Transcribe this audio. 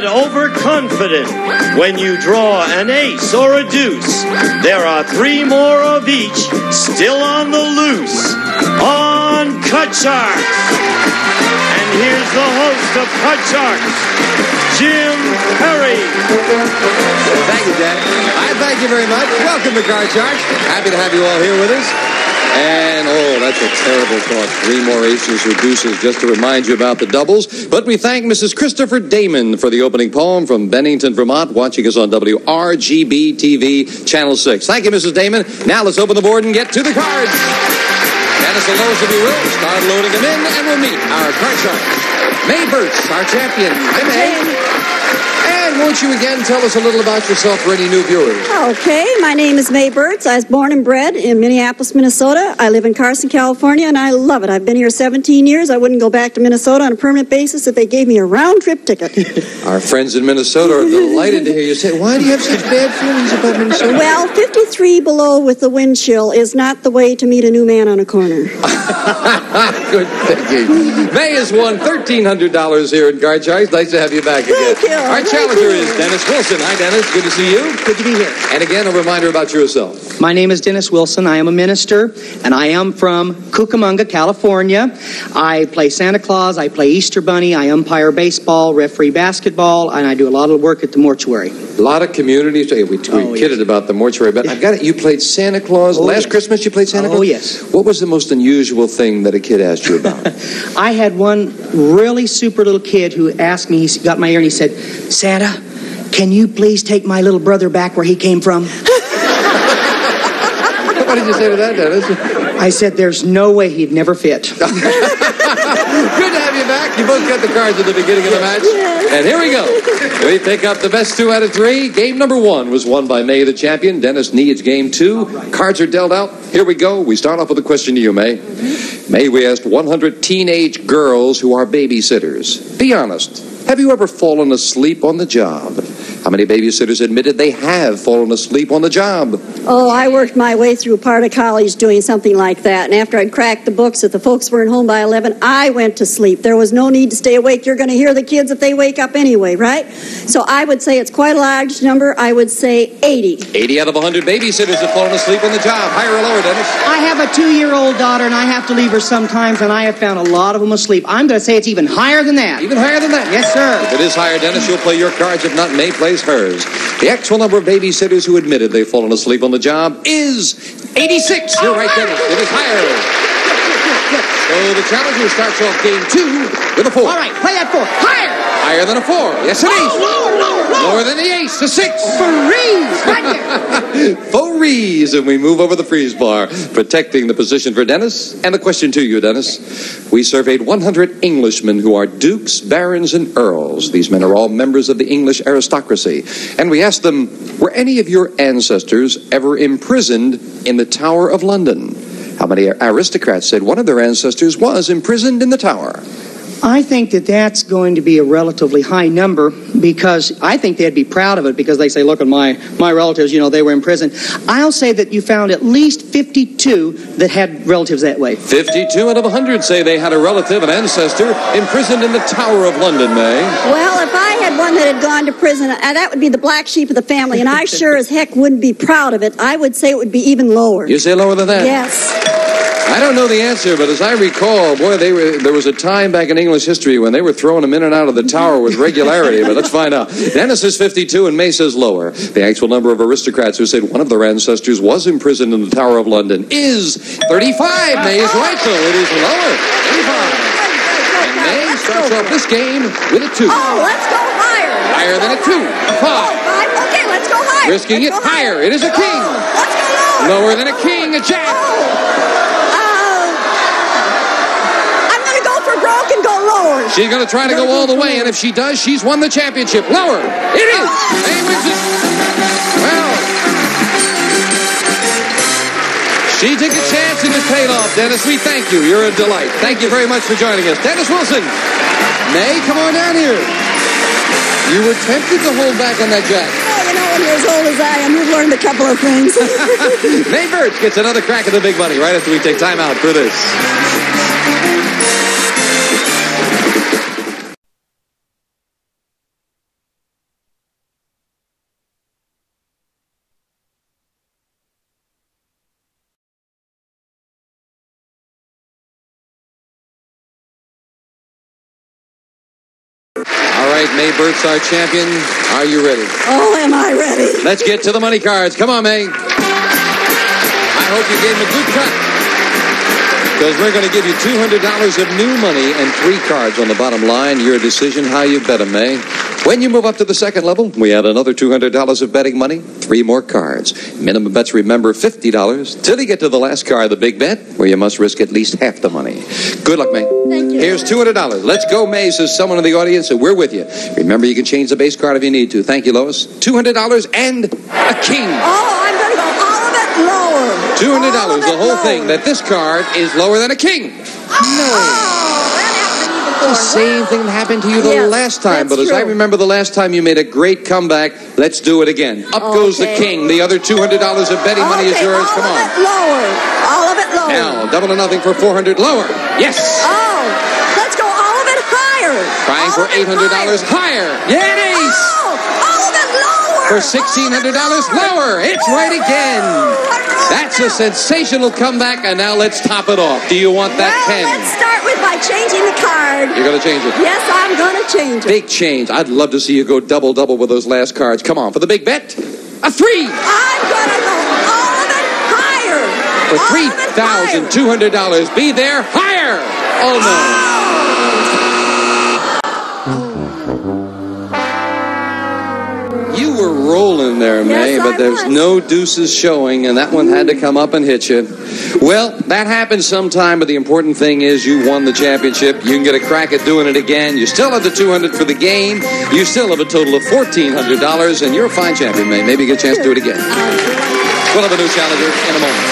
get overconfident when you draw an ace or a deuce. There are 3 more of each still on the loose on Cut Sharks. And here's the host of Cut Sharks, Jim Perry. Thank you, Jack. I thank you very much. Welcome to Cut Sharks. Happy to have you all here with us. And, oh, that's a terrible thought. 3 more aces or deuces just to remind you about the doubles. But we thank Mrs. Christopher Damon for the opening poem from Bennington, Vermont, watching us on WRGB TV, Channel 6. Thank you, Mrs. Damon. Now let's open the board and get to the cards. Dennis and Lois, if you will, start loading them in, and we'll meet our card sharks. May Burtz, our champion. Hi, May. And won't you again tell us a little about yourself for any new viewers? Okay, my name is May Burtz. I was born and bred in Minneapolis, Minnesota. I live in Carson, California, and I love it. I've been here 17 years. I wouldn't go back to Minnesota on a permanent basis if they gave me a round-trip ticket. Our friends in Minnesota are delighted to hear you say, why do you have such bad feelings about Minnesota? Well, 53 below with the wind chill is not the way to meet a new man on a corner. Good thinking. May has won $1,300 here in Card Sharks. Nice to have you back again. Thank you. Our challenger is Dennis Wilson. Hi, Dennis. Good to see you. Good to be here. And again, a reminder about yourself. My name is Dennis Wilson. I am a minister, and I am from Cucamonga, California. I play Santa Claus. I play Easter Bunny. I umpire baseball, referee basketball, and I do a lot of work at the mortuary. A lot of communities. We kidded about the mortuary, but I've got it. You played Santa Claus. Last Christmas you played Santa Claus? Oh, yes. What was the most unusual thing that a kid asked you about? I had one really super little kid who asked me, he got my ear and he said, Santa, can you please take my little brother back where he came from? What did you say to that, Dennis? I said, there's no way he'd never fit. Good to have you back. You both got the cards at the beginning of the match. Yes. And here we go. We pick up the best 2 out of 3. Game number 1 was won by May, the champion. Dennis needs game 2. Right. Cards are dealt out. Here we go. We start off with a question to you, May. May, we asked 100 teenage girls who are babysitters. Be honest. Have you ever fallen asleep on the job? How many babysitters admitted they have fallen asleep on the job? Oh, I worked my way through part of college doing something like that. And after I'd cracked the books, if the folks weren't home by 11, I went to sleep. There was no need to stay awake. You're going to hear the kids if they wake up anyway, right? So I would say it's quite a large number. I would say 80. 80 out of 100 babysitters have fallen asleep on the job. Higher or lower, Dennis? I have a 2-year-old daughter, and I have to leave her sometimes, and I have found a lot of them asleep. I'm going to say it's even higher than that. Even higher than that? Yes, sir. If it is higher, Dennis, you'll play your cards. If not, May plays hers. The actual number of babysitters who admitted they've fallen asleep on the job is 86. You're right, Dennis. It is higher. So the challenger starts off game 2 with a 4. All right, play that 4. Higher. Higher than a 4. Yes, it is. Lower than the ace. A 6. Freeze. Right there. Freeze. And we move over the freeze bar, protecting the position for Dennis. And a question to you, Dennis. We surveyed 100 Englishmen who are dukes, barons, and earls. These men are all members of the English aristocracy. And we asked them, were any of your ancestors ever imprisoned in the Tower of London? How many aristocrats said one of their ancestors was imprisoned in the Tower? I think that that's going to be a relatively high number because I think they'd be proud of it because they say, look at my relatives, they were in prison. I'll say that you found at least 52 that had relatives that way. 52 out of 100 say they had a relative, an ancestor, imprisoned in the Tower of London, May. Well, if I had one that had gone to prison, that would be the black sheep of the family, and I sure as heck wouldn't be proud of it. I would say it would be even lower. You say lower than that? Yes. I don't know the answer, but as I recall, boy, there was a time back in English history when they were throwing them in and out of the tower with regularity, but let's find out. Dennis says 52 and May says lower. The actual number of aristocrats who said one of their ancestors was imprisoned in the Tower of London is 35. May is right, though. It is lower. 35. And May starts off this game with a 2. Oh, let's go higher. Higher than a 2. A 5. Oh, 5. Okay, let's go higher. Risking it higher. It is a king. Oh, let's go lower. Lower than a king, a jack. I'm going to go for broke and go lower. She's going to try to go all the way, and if she does, she's won the championship. Lower. It is. May wins it. Well, she took a chance and it paid off, Dennis. We thank you. You're a delight. Thank you very much for joining us. Dennis Wilson. May, come on down here. You were tempted to hold back on that jack. When you're as old as I am, you've learned a couple of things. May Burtz gets another crack at the big money right after we take time out for this. right, May Burt's our champion. Are you ready? Oh, am I ready? Let's get to the money cards. Come on, May. I hope you gave him a good cut, because we're going to give you $200 of new money and 3 cards on the bottom line. Your decision how you bet them, May. When you move up to the second level, we add another $200 of betting money, 3 more cards. Minimum bets, remember, $50 till you get to the last card, the big bet, where you must risk at least half the money. Good luck, May. Thank you. Here's $200. Let's go, May, says someone in the audience, and we're with you. Remember, you can change the base card if you need to. Thank you, Lois. $200 and a king. Oh, I'm going to go all of it lower. $200, the whole thing, that this card is lower than a king. The same thing that happened to you the last time, but as I remember the last time you made a great comeback. Let's do it again. Up goes the king. The other $200 of betting money is yours. Come on. All of it lower. Now, double to nothing for $400. Lower. Yes. Oh, let's go all of it higher. Trying for $800 higher. Yeah, it is. Oh, all of it lower. For $1,600 lower. It's right again. That's a sensational comeback, and now let's top it off. Do you want that 10? Let's start by changing the card. You're going to change it? Yes, I'm going to change it. Big change. I'd love to see you go double-double with those last cards. Come on, for the big bet, a 3. I'm going to go all of it higher. For $3,200. Be there higher. Oh, no. You were rolling there, May, but there's no deuces showing, and that one had to come up and hit you. Well, that happens sometime, but the important thing is you won the championship. You can get a crack at doing it again. You still have the $200 for the game. You still have a total of $1,400, and you're a fine champion, May. Maybe you get a chance to do it again. We'll have a new challenger in a moment.